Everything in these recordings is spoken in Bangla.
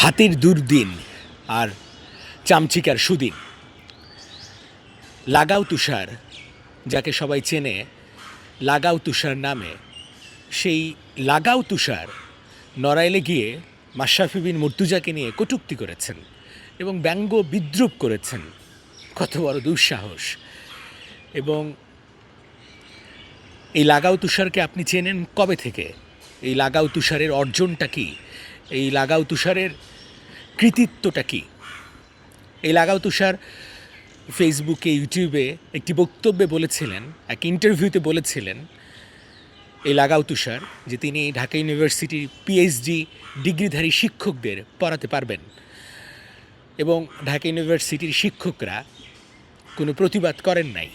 হাতির দুর্দিন আর চামচিকার সুদিন। লাগাও তুষার, যাকে সবাই চেনে লাগাও তুষার নামে, সেই লাগাও তুষার নড়াইলে গিয়ে মাশরাফি বিন মুর্তজাকে নিয়ে কটূক্তি করেছেন এবং ব্যঙ্গ বিদ্রূপ করেছেন। কত বড় দুঃসাহস! এবং এই লাগাও তুষারকে আপনি চেনেন কবে থেকে? এই লাগাও তুষারের অর্জনটা কী? এই লাগাও তুষারের কৃতিত্বটা কী? এই লাগাও তুষার ফেসবুকে, ইউটিউবে একটি বক্তব্যে বলেছিলেন, এক ইন্টারভিউতে বলেছিলেন এই লাগাও তুষার যে তিনি ঢাকা ইউনিভার্সিটির পিএইচডি ডিগ্রিধারী শিক্ষকদের পড়াতে পারবেন এবং ঢাকা ইউনিভার্সিটির শিক্ষকরা কোনো প্রতিবাদ করেন নাই।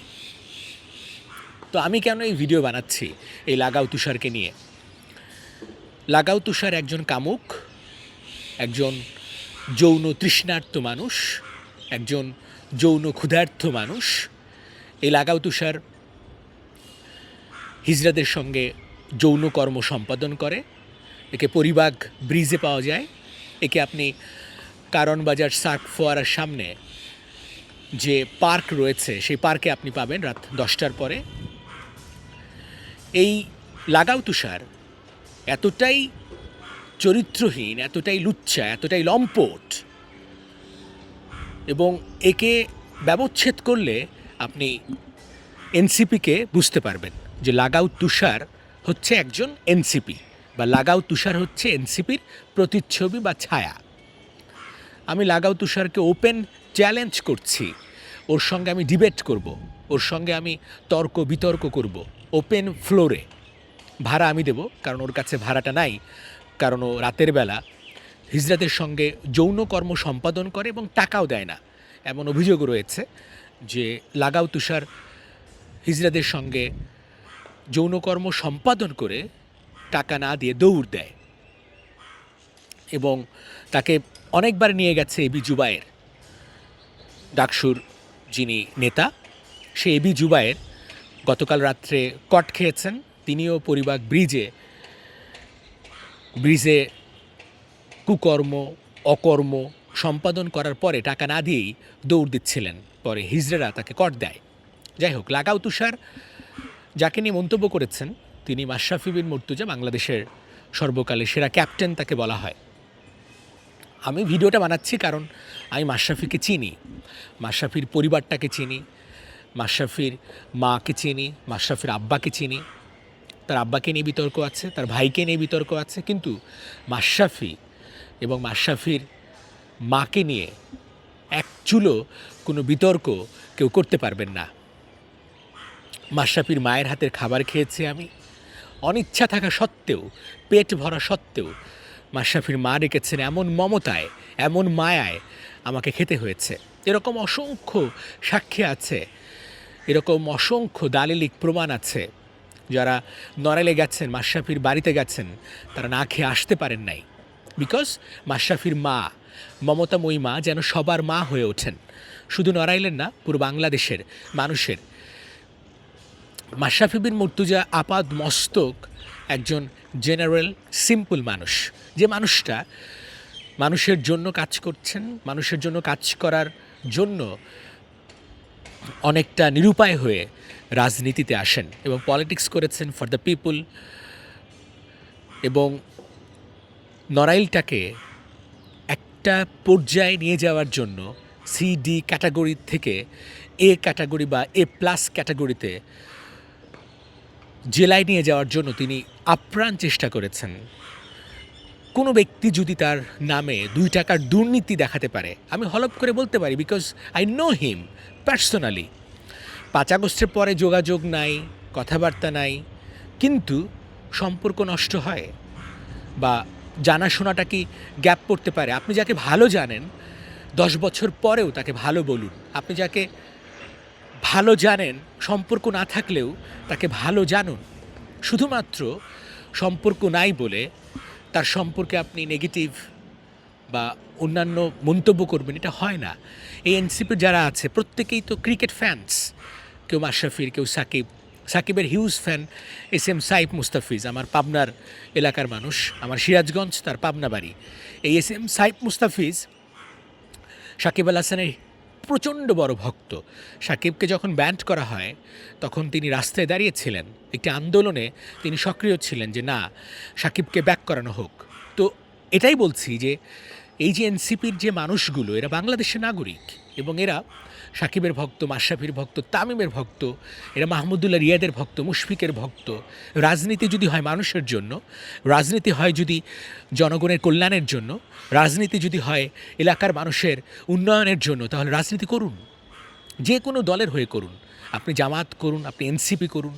তো আমি কেন এই ভিডিও বানাচ্ছি এই লাগাও তুষারকে নিয়ে? লাগাও তুষার একজন কামুক, একজন যৌন তৃষ্ণার্ত মানুষ, একজন যৌন ক্ষুধার্ত মানুষ। এই লাগাও তুষার হিজড়াদের সঙ্গে যৌন কর্ম সম্পাদন করে। একে পরিবাগ ব্রিজে পাওয়া যায়। একে আপনি কারণ বাজার সার্ক ফোয়ারার সামনে যে পার্ক রয়েছে সেই পার্কে আপনি পাবেন রাত 10টার পরে। এই লাগাও তুষার এতটাই চরিত্রহীন, এতটাই লুচ্চা, এতটাই লম্পট, এবং একে ব্যবচ্ছেদ করলে আপনি এনসিপিকে বুঝতে পারবেন যে লাগাও তুষার হচ্ছে একজন এনসিপি, বা লাগাও তুষার হচ্ছে এনসিপির প্রতিচ্ছবি বা ছায়া। আমি লাগাও তুষারকে ওপেন চ্যালেঞ্জ করছি, ওর সঙ্গে আমি ডিবেট করব, ওর সঙ্গে আমি তর্ক বিতর্ক করব ওপেন ফ্লোরে। ভাড়া আমি দেব, কারণ ওর কাছে ভাড়াটা নাই, কারণ ও রাতের বেলা হিজড়াদের সঙ্গে যৌন কর্ম সম্পাদন করে এবং টাকাও দেয় না। এমন অভিযোগ রয়েছে যে লাগাও তুষার হিজড়াদের সঙ্গে যৌনকর্ম সম্পাদন করে টাকা না দিয়ে দৌড় দেয়, এবং তাকে অনেকবার নিয়ে গেছে এবি জুবায়ের, ডাকসুর যিনি নেতা, সে এবি জুবায়ের গতকাল রাত্রে কট খেয়েছেন। তিনিও পরিবাগ ব্রিজে কুকর্ম অকর্ম সম্পাদন করার পরে টাকা না দিয়েই দৌড় দিচ্ছিলেন, পরে হিজড়ারা তাকে কট দেয়। যাই হোক, লাগাও তুষার যাকে নিয়ে মন্তব্য করেছেন তিনি মাশরাফি বিন মুর্তজা, বাংলাদেশের সর্বকালের সেরা ক্যাপ্টেন তাকে বলা হয়। আমি ভিডিওটা বানাচ্ছি কারণ আমি মাশরাফিকে চিনি, মাশরাফির পরিবারটাকে চিনি, মাশরাফির মাকে চিনি, মাশরাফির আব্বাকে চিনি। তার আব্বাকে নিয়ে বিতর্ক আছে, তার ভাইকে নিয়ে বিতর্ক আছে, কিন্তু মাশরাফি এবং মাশরাফির মাকে নিয়ে এক চুলো কোনো বিতর্ক কেউ করতে পারবেন না। মাশরাফির মায়ের হাতের খাবার খেয়েছি আমি, অনিচ্ছা থাকা সত্ত্বেও, পেট ভরা সত্ত্বেও মাশরাফির মা রেখেছেন এমন মমতায়, এমন মায়ায় আমাকে খেতে হয়েছে। এরকম অসংখ্য সাক্ষী আছে, এরকম অসংখ্য দালিলিক প্রমাণ আছে। যারা নড়াইলে গেছেন, মাশরাফির বাড়িতে গেছেন, তারা না খেয়ে আসতে পারেন নাই, বিকজ মাশরাফির মা, মমতাময়ী মা যেন সবার মা হয়ে ওঠেন, শুধু নড়াইলের না, পুরো বাংলাদেশের মানুষের। মাশরাফি বিন মুর্তজা আপাদ মস্তক একজন জেনারেল সিম্পল মানুষ, যে মানুষটা মানুষের জন্য কাজ করছেন, মানুষের জন্য কাজ করার জন্য অনেকটা নিরুপায় হয়ে রাজনীতিতে আসেন এবং পলিটিক্স করেছেন ফর দ্য পিপল, এবং নড়াইলটাকে একটা পর্যায়ে নিয়ে যাওয়ার জন্য সিডি ক্যাটাগরি থেকে এ ক্যাটাগরি বা এ প্লাস ক্যাটাগরিতে জেলায় নিয়ে যাওয়ার জন্য তিনি আপ্রাণ চেষ্টা করেছেন। কোনো ব্যক্তি যদি তার নামে 2 টাকার দুর্নীতি দেখাতে পারে, আমি হলপ করে বলতে পারি, because I know him personally. 5 আগস্টের পরে যোগাযোগ নাই, কথাবার্তা নাই, কিন্তু সম্পর্ক নষ্ট হয় বা জানাশোনাটা কি গ্যাপ পড়তে পারে? আপনি যাকে ভালো জানেন 10 বছর পরেও তাকে ভালো বলুন। আপনি যাকে ভালো জানেন, সম্পর্ক না থাকলেও তাকে ভালো জানুন। শুধুমাত্র সম্পর্ক নাই বলে তার সম্পর্কে আপনি নেগেটিভ বা অন্যান্য মন্তব্য করবেন, এটা হয় না। এই এনসিপি যারা আছে প্রত্যেকেই তো ক্রিকেট ফ্যান্স, কেউ মাশরাফির, কেউ সাকিব, সাকিবের huge fan SM Saif Mustafiz, আমার পাবনার এলাকার মানুষ, আমার সিরাজগঞ্জ তার পাবনা বাড়ি। এই SM সাইফ মুস্তাফিজ সাকিব আল হাসানের প্রচণ্ড বড় ভক্ত। সাকিবকে যখন ব্যান্ড করা হয় তখন তিনি রাস্তায় দাঁড়িয়েছিলেন, একটি আন্দোলনে তিনি সক্রিয় ছিলেন যে না, সাকিবকে ব্যাক করানো হোক। তো এটাই বলছি যে এই যে এনসিপির যে মানুষগুলো, এরা বাংলাদেশের নাগরিক এবং এরা সাকিবের ভক্ত, মাশরাফির ভক্ত, তামিমের ভক্ত, এরা মাহমুদুল্লাহ রিয়াদের ভক্ত, মুশফিকের ভক্ত। রাজনীতি যদি হয় মানুষের জন্য, রাজনীতি হয় যদি জনগণের কল্যাণের জন্য, রাজনীতি যদি হয় এলাকার মানুষের উন্নয়নের জন্য, তাহলে রাজনীতি করুন, যে কোনো দলের হয়ে করুন। আপনি জামাত করুন, আপনি এনসিপি করুন,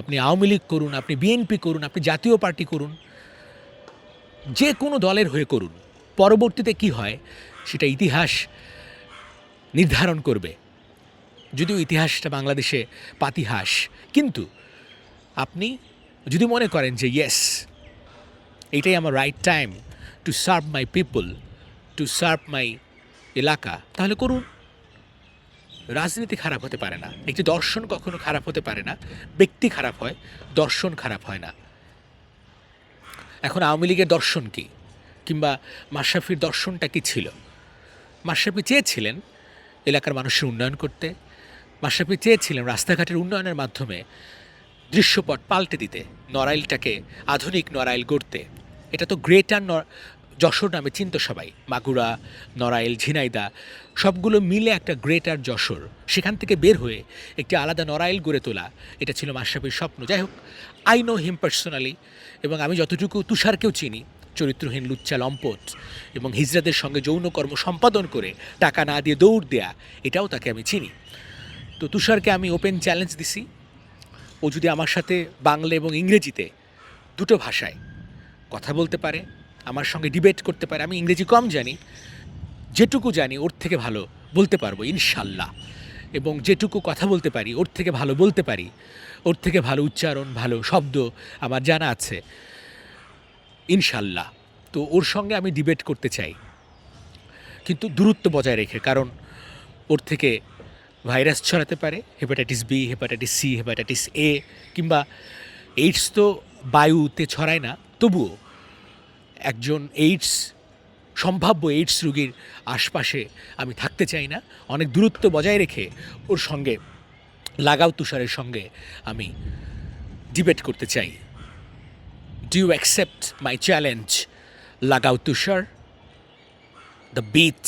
আপনি আওয়ামী লীগ করুন, আপনি বিএনপি করুন, আপনি জাতীয় পার্টি করুন, যে কোনো দলের হয়ে করুন। পরবর্তীতে কি হয় সেটা ইতিহাস নির্ধারণ করবে, যদিও ইতিহাসটা বাংলাদেশে পাতিহাস। কিন্তু আপনি যদি মনে করেন যে ইয়েস, এইটাই আমার right time to serve my people, to serve my এলাকা, তাহলে করুন। রাজনীতি খারাপ হতে পারে না, একটি দর্শন কখনো খারাপ হতে পারে না। ব্যক্তি খারাপ হয়, দর্শন খারাপ হয় না। এখন আওয়ামী লীগের দর্শন কী, কিংবা মাশরাফির দর্শনটা কী ছিল? মাশরাফি চেয়েছিলেন এলাকার মানুষের উন্নয়ন করতে, মাশরাফি চেয়েছিলেন রাস্তাঘাটের উন্নয়নের মাধ্যমে দৃশ্যপট পাল্টে দিতে, নড়াইলটাকে আধুনিক নড়াইল গড়তে। এটা তো গ্রেটার যশোর নামে চিনত সবাই, মাগুরা, নড়াইল, ঝিনাইদা সবগুলো মিলে একটা গ্রেটার যশোর। সেখান থেকে বের হয়ে একটি আলাদা নড়াইল গড়ে তোলা, এটা ছিল মাশরাফির স্বপ্ন। যাই হোক, আই নো হিম পার্সোনালি, এবং আমি যতটুকু তুষারকেও চিনি, চরিত্রহীন, লুচ্চা, লম্পট এবং হিজড়াদের সঙ্গে যৌনকর্ম সম্পাদন করে টাকা না দিয়ে দৌড় দেয়া, এটাও তাকে আমি চিনি। তো তুষারকে আমি ওপেন চ্যালেঞ্জ দিছি, ও যদি আমার সাথে বাংলা এবং ইংরেজিতে দুটো ভাষায় কথা বলতে পারে, আমার সঙ্গে ডিবেট করতে পারে। আমি ইংরেজি কম জানি, যেটুকু জানি ওর থেকে ভালো বলতে পারবো ইনশাল্লাহ, এবং যেটুকু কথা বলতে পারি ওর থেকে ভালো বলতে পারি, ওর থেকে ভালো উচ্চারণ, ভালো শব্দ আমার জানা আছে ইনশাল্লাহ। তো ওর সঙ্গে আমি ডিবেট করতে চাই, কিন্তু দূরত্ব বজায় রেখে, কারণ ওর থেকে ভাইরাস ছড়াতে পারে, hepatitis B, hepatitis C, hepatitis A, কিংবা এইডস তো বায়ুতে ছড়ায় না, তবুও একজন সম্ভাব্য এইডস রোগীর আশপাশে আমি থাকতে চাই না। অনেক দূরত্ব বজায় রেখে ওর সঙ্গে, লাগাও তুষারের সঙ্গে আমি ডিবেট করতে চাই। Do you accept my challenge, লাগাও তুষার? The bit